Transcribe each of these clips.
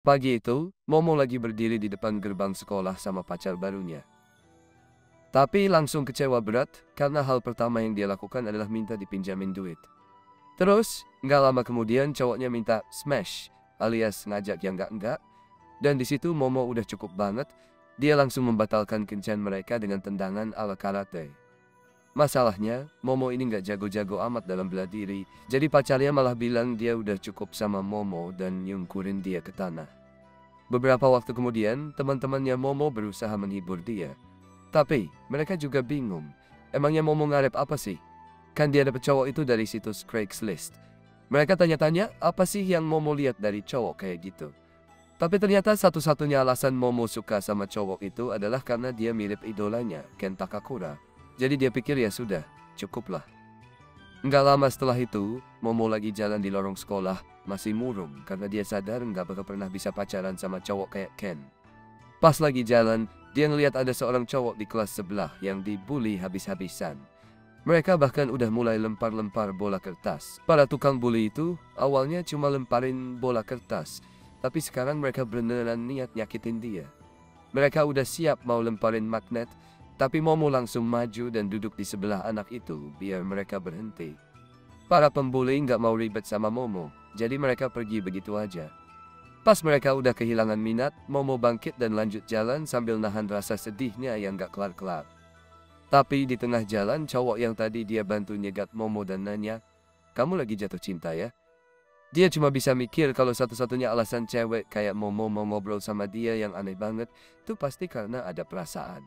Pagi itu, Momo lagi berdiri di depan gerbang sekolah sama pacar barunya. Tapi langsung kecewa berat karena hal pertama yang dia lakukan adalah minta dipinjamin duit. Terus, nggak lama kemudian cowoknya minta smash alias ngajak yang enggak. Dan di situ Momo udah cukup banget, dia langsung membatalkan kencan mereka dengan tendangan ala karate. Masalahnya, Momo ini nggak jago-jago amat dalam bela diri, jadi pacarnya malah bilang dia udah cukup sama Momo dan nyungkurin dia ke tanah. Beberapa waktu kemudian, teman-temannya Momo berusaha menghibur dia. Tapi, mereka juga bingung. Emangnya Momo ngarep apa sih? Kan dia dapet cowok itu dari situs Craigslist. Mereka tanya-tanya, apa sih yang Momo lihat dari cowok kayak gitu? Tapi ternyata satu-satunya alasan Momo suka sama cowok itu adalah karena dia mirip idolanya, Ken Takakura. Jadi dia pikir ya sudah, cukuplah. Nggak lama setelah itu, Momo lagi jalan di lorong sekolah, masih murung karena dia sadar nggak bakal pernah bisa pacaran sama cowok kayak Ken. Pas lagi jalan, dia ngeliat ada seorang cowok di kelas sebelah yang dibully habis-habisan. Mereka bahkan udah mulai lempar-lempar bola kertas. Para tukang bully itu awalnya cuma lemparin bola kertas, tapi sekarang mereka beneran niat nyakitin dia. Mereka udah siap mau lemparin magnet, tapi Momo langsung maju dan duduk di sebelah anak itu biar mereka berhenti. Para pembuli nggak mau ribet sama Momo, jadi mereka pergi begitu aja. Pas mereka udah kehilangan minat, Momo bangkit dan lanjut jalan sambil nahan rasa sedihnya yang gak kelar-kelar. Tapi di tengah jalan, cowok yang tadi dia bantu nyegat Momo dan nanya, "Kamu lagi jatuh cinta ya?" Dia cuma bisa mikir kalau satu-satunya alasan cewek kayak Momo mau ngobrol sama dia yang aneh banget, itu pasti karena ada perasaan.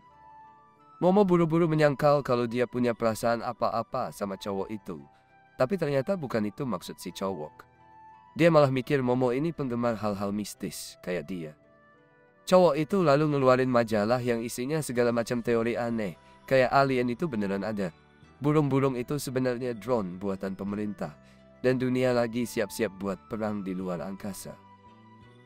Momo buru-buru menyangkal kalau dia punya perasaan apa-apa sama cowok itu. Tapi ternyata bukan itu maksud si cowok. Dia malah mikir Momo ini penggemar hal-hal mistis kayak dia. Cowok itu lalu ngeluarin majalah yang isinya segala macam teori aneh. Kayak alien itu beneran ada. Burung-burung itu sebenarnya drone buatan pemerintah. Dan dunia lagi siap-siap buat perang di luar angkasa.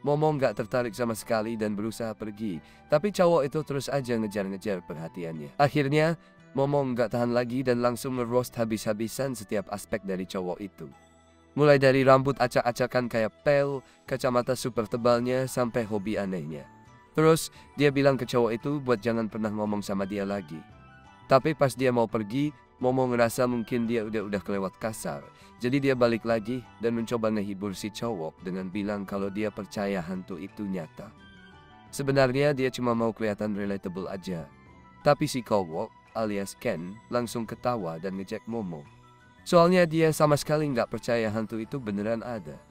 Momo nggak tertarik sama sekali dan berusaha pergi. Tapi cowok itu terus aja ngejar-ngejar perhatiannya. Akhirnya, Momo nggak tahan lagi dan langsung nge-roast habis-habisan setiap aspek dari cowok itu. Mulai dari rambut acak-acakan kayak pel, kacamata super tebalnya, sampai hobi anehnya. Terus, dia bilang ke cowok itu buat jangan pernah ngomong sama dia lagi. Tapi pas dia mau pergi, Momo ngerasa mungkin dia udah kelewat kasar. Jadi dia balik lagi dan mencoba ngehibur si cowok dengan bilang kalau dia percaya hantu itu nyata. Sebenarnya dia cuma mau kelihatan relatable aja. Tapi si cowok alias Ken langsung ketawa dan ngejek Momo. Soalnya dia sama sekali nggak percaya hantu itu beneran ada.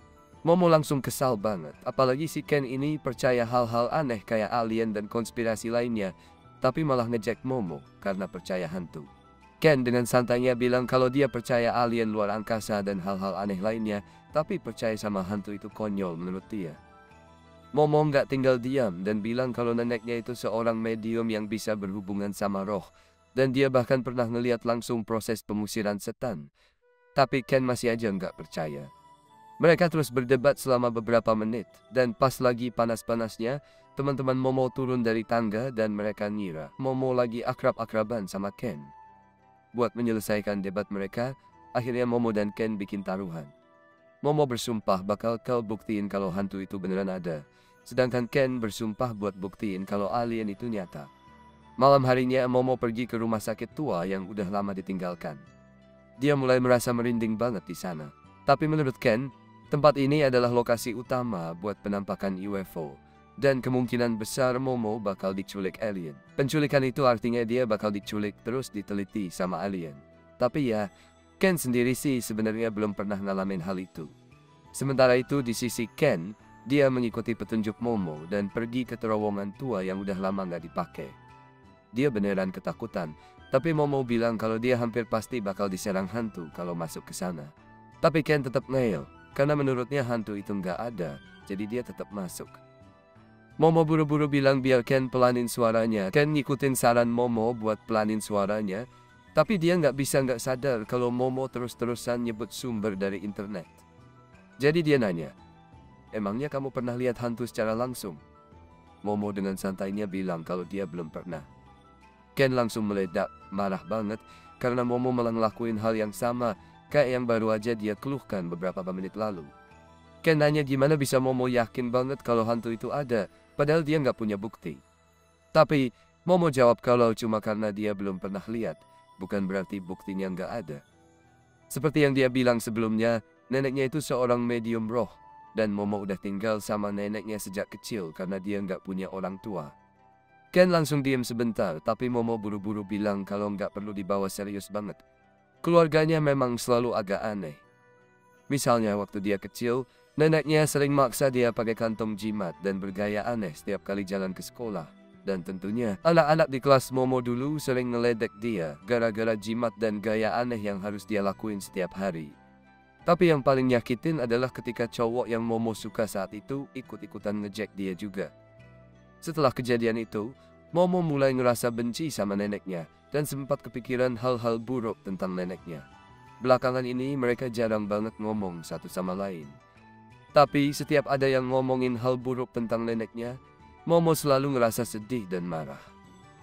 Momo langsung kesal banget, apalagi si Ken ini percaya hal-hal aneh kayak alien dan konspirasi lainnya, tapi malah ngejek Momo karena percaya hantu. Ken dengan santainya bilang kalau dia percaya alien luar angkasa dan hal-hal aneh lainnya, tapi percaya sama hantu itu konyol menurut dia. Momo nggak tinggal diam dan bilang kalau neneknya itu seorang medium yang bisa berhubungan sama roh, dan dia bahkan pernah ngeliat langsung proses pengusiran setan. Tapi Ken masih aja nggak percaya. Mereka terus berdebat selama beberapa menit, dan pas lagi panas-panasnya, teman-teman Momo turun dari tangga dan mereka ngira Momo lagi akrab-akraban sama Ken. Buat menyelesaikan debat mereka, akhirnya Momo dan Ken bikin taruhan. Momo bersumpah bakal buktiin kalau hantu itu beneran ada, sedangkan Ken bersumpah buat buktiin kalau alien itu nyata. Malam harinya Momo pergi ke rumah sakit tua yang udah lama ditinggalkan. Dia mulai merasa merinding banget di sana. Tapi menurut Ken, tempat ini adalah lokasi utama buat penampakan UFO. Dan kemungkinan besar Momo bakal diculik alien. Penculikan itu artinya dia bakal diculik terus diteliti sama alien. Tapi ya, Ken sendiri sih sebenarnya belum pernah ngalamin hal itu. Sementara itu di sisi Ken, dia mengikuti petunjuk Momo dan pergi ke terowongan tua yang udah lama gak dipakai. Dia beneran ketakutan, tapi Momo bilang kalau dia hampir pasti bakal diserang hantu kalau masuk ke sana. Tapi Ken tetap ngeyel, karena menurutnya hantu itu nggak ada, jadi dia tetap masuk. Momo buru-buru bilang biar Ken pelanin suaranya. Ken ngikutin saran Momo buat pelanin suaranya, tapi dia nggak sadar kalau Momo terus-terusan nyebut sumber dari internet. Jadi dia nanya, "Emangnya kamu pernah lihat hantu secara langsung?" Momo dengan santainya bilang kalau dia belum pernah. Ken langsung meledak, marah banget, karena Momo malah ngelakuin hal yang sama, kayak yang baru aja dia keluhkan beberapa menit lalu. Ken nanya gimana bisa Momo yakin banget kalau hantu itu ada, padahal dia nggak punya bukti. Tapi Momo jawab kalau cuma karena dia belum pernah lihat, bukan berarti buktinya nggak ada. Seperti yang dia bilang sebelumnya, neneknya itu seorang medium roh, dan Momo udah tinggal sama neneknya sejak kecil karena dia nggak punya orang tua. Ken langsung diam sebentar, tapi Momo buru-buru bilang kalau nggak perlu dibawa serius banget. Keluarganya memang selalu agak aneh. Misalnya waktu dia kecil, neneknya sering maksa dia pakai kantong jimat dan bergaya aneh setiap kali jalan ke sekolah. Dan tentunya, anak-anak di kelas Momo dulu sering ngeledek dia gara-gara jimat dan gaya aneh yang harus dia lakuin setiap hari. Tapi yang paling nyakitin adalah ketika cowok yang Momo suka saat itu ikut-ikutan ngejek dia juga. Setelah kejadian itu, Momo mulai ngerasa benci sama neneknya dan sempat kepikiran hal-hal buruk tentang neneknya. Belakangan ini mereka jarang banget ngomong satu sama lain. Tapi setiap ada yang ngomongin hal buruk tentang neneknya, Momo selalu ngerasa sedih dan marah.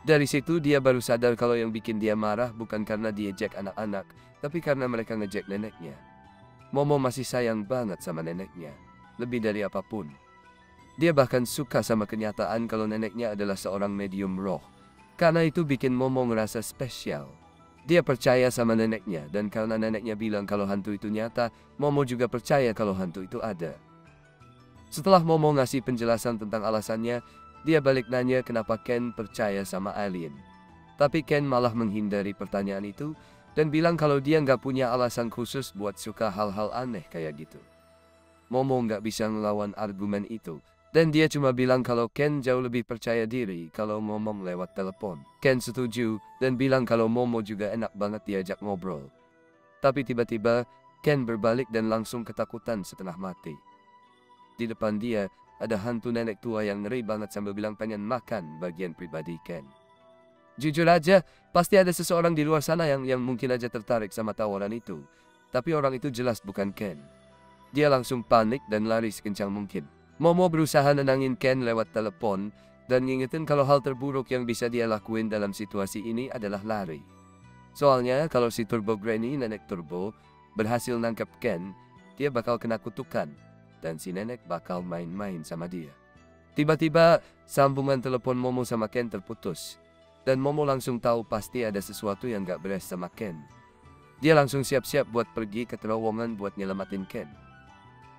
Dari situ dia baru sadar kalau yang bikin dia marah bukan karena dia jek anak-anak, tapi karena mereka ngejek neneknya. Momo masih sayang banget sama neneknya, lebih dari apapun. Dia bahkan suka sama kenyataan kalau neneknya adalah seorang medium roh. Karena itu bikin Momo ngerasa spesial. Dia percaya sama neneknya, dan karena neneknya bilang kalau hantu itu nyata, Momo juga percaya kalau hantu itu ada. Setelah Momo ngasih penjelasan tentang alasannya, dia balik nanya kenapa Ken percaya sama alien. Tapi Ken malah menghindari pertanyaan itu dan bilang kalau dia nggak punya alasan khusus buat suka hal-hal aneh kayak gitu. Momo nggak bisa ngelawan argumen itu, dan dia cuma bilang kalau Ken jauh lebih percaya diri kalau ngomong lewat telepon. Ken setuju dan bilang kalau Momo juga enak banget diajak ngobrol. Tapi tiba-tiba Ken berbalik dan langsung ketakutan setengah mati. Di depan dia, ada hantu nenek tua yang ngeri banget sambil bilang pengen makan bagian pribadi Ken. Jujur aja, pasti ada seseorang di luar sana yang mungkin aja tertarik sama tawaran itu. Tapi orang itu jelas bukan Ken. Dia langsung panik dan lari sekencang mungkin. Momo berusaha nenangin Ken lewat telepon dan ngingetin kalau hal terburuk yang bisa dia lakuin dalam situasi ini adalah lari. Soalnya kalau si Turbo Granny, nenek Turbo, berhasil nangkep Ken, dia bakal kena kutukan. Dan si nenek bakal main-main sama dia. Tiba-tiba, sambungan telepon Momo sama Ken terputus. Dan Momo langsung tahu pasti ada sesuatu yang gak beres sama Ken. Dia langsung siap-siap buat pergi ke terowongan buat nyelamatin Ken.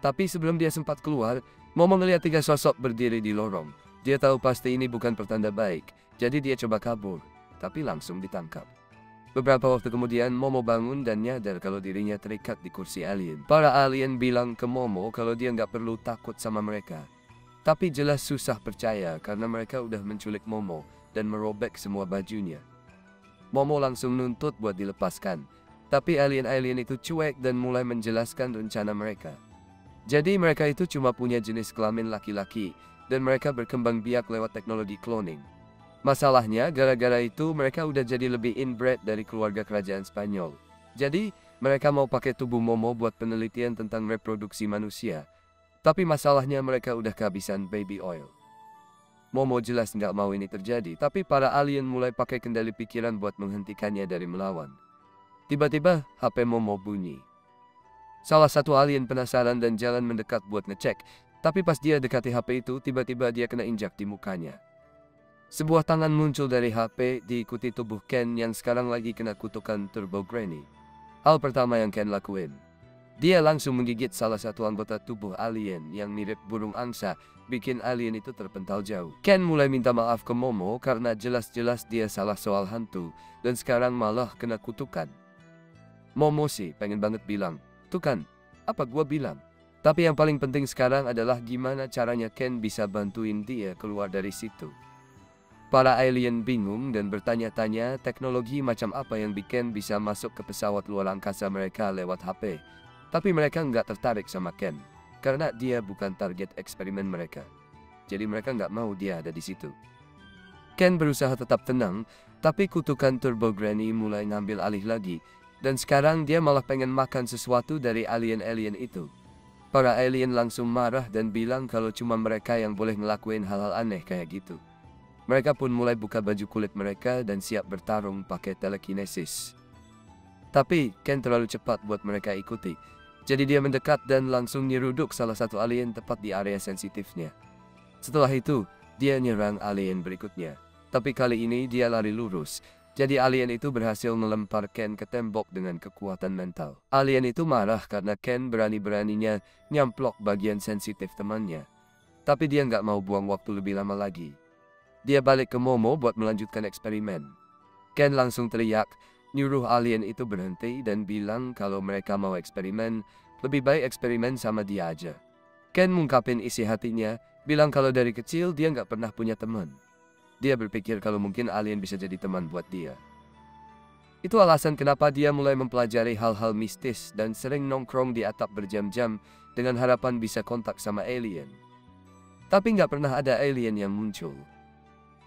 Tapi sebelum dia sempat keluar, Momo ngeliat 3 sosok berdiri di lorong. Dia tahu pasti ini bukan pertanda baik, jadi dia coba kabur, tapi langsung ditangkap. Beberapa waktu kemudian, Momo bangun dan nyadar kalau dirinya terikat di kursi alien. Para alien bilang ke Momo kalau dia nggak perlu takut sama mereka. Tapi jelas susah percaya karena mereka udah menculik Momo dan merobek semua bajunya. Momo langsung nuntut buat dilepaskan. Tapi alien-alien itu cuek dan mulai menjelaskan rencana mereka. Jadi mereka itu cuma punya jenis kelamin laki-laki dan mereka berkembang biak lewat teknologi cloning. Masalahnya, gara-gara itu mereka udah jadi lebih inbred dari keluarga kerajaan Spanyol. Jadi, mereka mau pakai tubuh Momo buat penelitian tentang reproduksi manusia. Tapi masalahnya mereka udah kehabisan baby oil. Momo jelas nggak mau ini terjadi, tapi para alien mulai pakai kendali pikiran buat menghentikannya dari melawan. Tiba-tiba, HP Momo bunyi. Salah satu alien penasaran dan jalan mendekat buat ngecek, tapi pas dia dekati HP itu, tiba-tiba dia kena injak di mukanya. Sebuah tangan muncul dari HP diikuti tubuh Ken yang sekarang lagi kena kutukan Turbo Granny. Hal pertama yang Ken lakuin, dia langsung menggigit salah satu anggota tubuh alien yang mirip burung angsa, bikin alien itu terpental jauh. Ken mulai minta maaf ke Momo karena jelas-jelas dia salah soal hantu dan sekarang malah kena kutukan. Momo sih pengen banget bilang, "Tuh kan, apa gua bilang?" Tapi yang paling penting sekarang adalah gimana caranya Ken bisa bantuin dia keluar dari situ. Para alien bingung dan bertanya-tanya teknologi macam apa yang bikin bisa masuk ke pesawat luar angkasa mereka lewat HP. Tapi mereka nggak tertarik sama Ken, karena dia bukan target eksperimen mereka. Jadi mereka nggak mau dia ada di situ. Ken berusaha tetap tenang, tapi kutukan Turbo Granny mulai ngambil alih lagi. Dan sekarang dia malah pengen makan sesuatu dari alien-alien itu. Para alien langsung marah dan bilang kalau cuma mereka yang boleh ngelakuin hal-hal aneh kayak gitu. Mereka pun mulai buka baju kulit mereka dan siap bertarung pakai telekinesis. Tapi Ken terlalu cepat buat mereka ikuti. Jadi dia mendekat dan langsung nyeruduk salah satu alien tepat di area sensitifnya. Setelah itu, dia nyerang alien berikutnya. Tapi kali ini dia lari lurus. Jadi alien itu berhasil melempar Ken ke tembok dengan kekuatan mental. Alien itu marah karena Ken berani-beraninya nyamplok bagian sensitif temannya. Tapi dia nggak mau buang waktu lebih lama lagi. Dia balik ke Momo buat melanjutkan eksperimen. Ken langsung teriak, nyuruh alien itu berhenti dan bilang kalau mereka mau eksperimen, lebih baik eksperimen sama dia aja. Ken mengungkapin isi hatinya, bilang kalau dari kecil dia nggak pernah punya teman. Dia berpikir kalau mungkin alien bisa jadi teman buat dia. Itu alasan kenapa dia mulai mempelajari hal-hal mistis dan sering nongkrong di atap berjam-jam dengan harapan bisa kontak sama alien. Tapi nggak pernah ada alien yang muncul.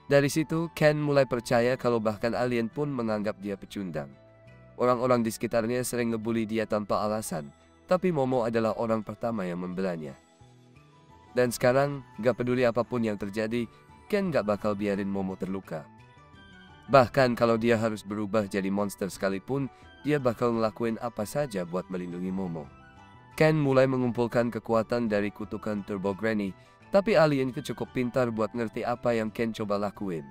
Dari situ, Ken mulai percaya kalau bahkan alien pun menganggap dia pecundang. Orang-orang di sekitarnya sering ngebully dia tanpa alasan, tapi Momo adalah orang pertama yang membelanya. Dan sekarang, gak peduli apapun yang terjadi, Ken gak bakal biarin Momo terluka. Bahkan kalau dia harus berubah jadi monster sekalipun, dia bakal ngelakuin apa saja buat melindungi Momo. Ken mulai mengumpulkan kekuatan dari kutukan Turbo Granny, tapi alien itu cukup pintar buat ngerti apa yang Ken coba lakuin.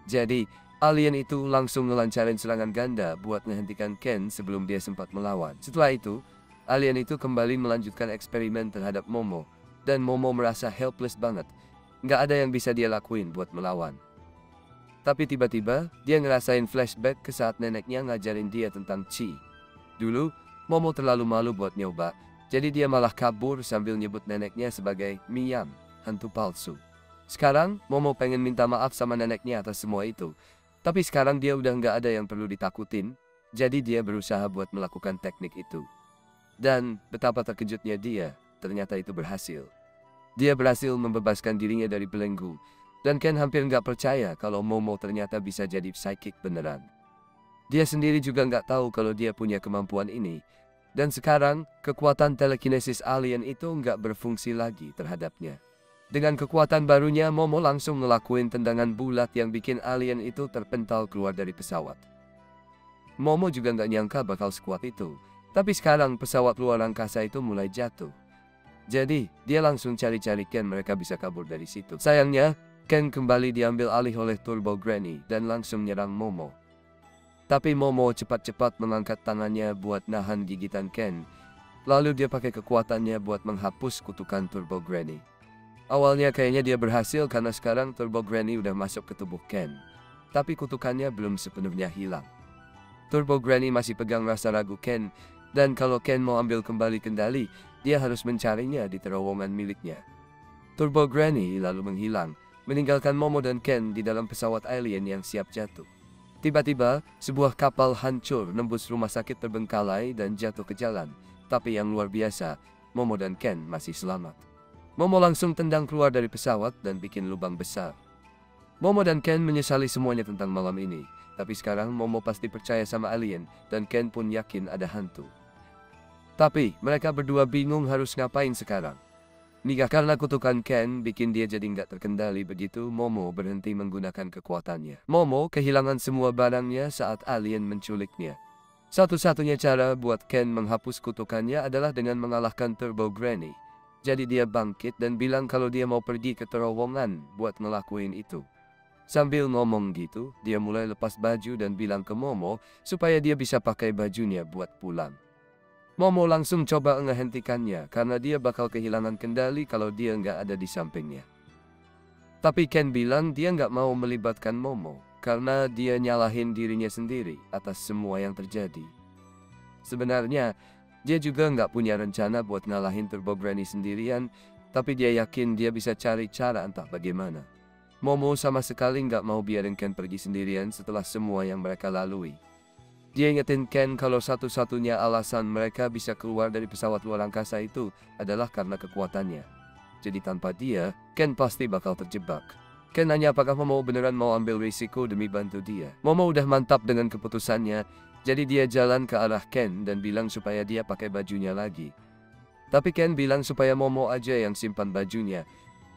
Jadi, alien itu langsung ngelancarin serangan ganda buat menghentikan Ken sebelum dia sempat melawan. Setelah itu, alien itu kembali melanjutkan eksperimen terhadap Momo, dan Momo merasa helpless banget. Nggak ada yang bisa dia lakuin buat melawan. Tapi tiba-tiba, dia ngerasain flashback ke saat neneknya ngajarin dia tentang Chi. Dulu, Momo terlalu malu buat nyoba, jadi dia malah kabur sambil nyebut neneknya sebagai Miyam, hantu palsu. Sekarang, Momo pengen minta maaf sama neneknya atas semua itu. Tapi sekarang dia udah nggak ada yang perlu ditakutin, jadi dia berusaha buat melakukan teknik itu. Dan betapa terkejutnya dia, ternyata itu berhasil. Dia berhasil membebaskan dirinya dari belenggu, dan Ken hampir nggak percaya kalau Momo ternyata bisa jadi psychic beneran. Dia sendiri juga nggak tahu kalau dia punya kemampuan ini, dan sekarang kekuatan telekinesis alien itu nggak berfungsi lagi terhadapnya. Dengan kekuatan barunya, Momo langsung ngelakuin tendangan bulat yang bikin alien itu terpental keluar dari pesawat. Momo juga nggak nyangka bakal sekuat itu, tapi sekarang pesawat luar angkasa itu mulai jatuh. Jadi, dia langsung cari-cari Ken mereka bisa kabur dari situ. Sayangnya, Ken kembali diambil alih oleh Turbo Granny dan langsung nyerang Momo. Tapi Momo cepat-cepat mengangkat tangannya buat nahan gigitan Ken. Lalu dia pakai kekuatannya buat menghapus kutukan Turbo Granny. Awalnya kayaknya dia berhasil karena sekarang Turbo Granny udah masuk ke tubuh Ken. Tapi kutukannya belum sepenuhnya hilang. Turbo Granny masih pegang rasa ragu Ken, dan kalau Ken mau ambil kembali kendali, dia harus mencarinya di terowongan miliknya. Turbo Granny lalu menghilang, meninggalkan Momo dan Ken di dalam pesawat alien yang siap jatuh. Tiba-tiba, sebuah kapal hancur nembus rumah sakit terbengkalai dan jatuh ke jalan. Tapi yang luar biasa, Momo dan Ken masih selamat. Momo langsung tendang keluar dari pesawat dan bikin lubang besar. Momo dan Ken menyesali semuanya tentang malam ini. Tapi sekarang Momo pasti percaya sama alien dan Ken pun yakin ada hantu. Tapi mereka berdua bingung harus ngapain sekarang. Nikah karena kutukan Ken bikin dia jadi nggak terkendali, begitu Momo berhenti menggunakan kekuatannya. Momo kehilangan semua barangnya saat alien menculiknya. Satu-satunya cara buat Ken menghapus kutukannya adalah dengan mengalahkan Turbo Granny. Jadi dia bangkit dan bilang kalau dia mau pergi ke terowongan buat ngelakuin itu. Sambil ngomong gitu, dia mulai lepas baju dan bilang ke Momo supaya dia bisa pakai bajunya buat pulang. Momo langsung coba ngehentikannya karena dia bakal kehilangan kendali kalau dia nggak ada di sampingnya. Tapi Ken bilang dia nggak mau melibatkan Momo karena dia nyalahin dirinya sendiri atas semua yang terjadi. Sebenarnya, dia juga nggak punya rencana buat ngalahin Turbo Granny sendirian, tapi dia yakin dia bisa cari cara entah bagaimana. Momo sama sekali nggak mau biarin Ken pergi sendirian setelah semua yang mereka lalui. Dia ingetin Ken kalau satu-satunya alasan mereka bisa keluar dari pesawat luar angkasa itu adalah karena kekuatannya. Jadi tanpa dia, Ken pasti bakal terjebak. Ken nanya apakah Momo beneran mau ambil risiko demi bantu dia. Momo udah mantap dengan keputusannya, jadi dia jalan ke arah Ken dan bilang supaya dia pakai bajunya lagi. Tapi Ken bilang supaya Momo aja yang simpan bajunya,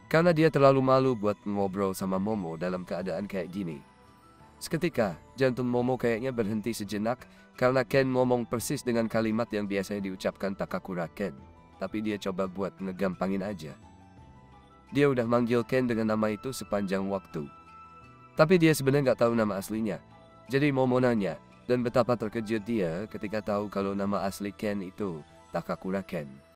karena dia terlalu malu buat ngobrol sama Momo dalam keadaan kayak gini. Seketika, jantung Momo kayaknya berhenti sejenak karena Ken ngomong persis dengan kalimat yang biasanya diucapkan Takakura Ken. Tapi dia coba buat ngegampangin aja. Dia udah manggil Ken dengan nama itu sepanjang waktu. Tapi dia sebenarnya nggak tahu nama aslinya. Jadi Momo nanya, dan betapa terkejut dia ketika tahu kalau nama asli Ken itu Takakura Ken.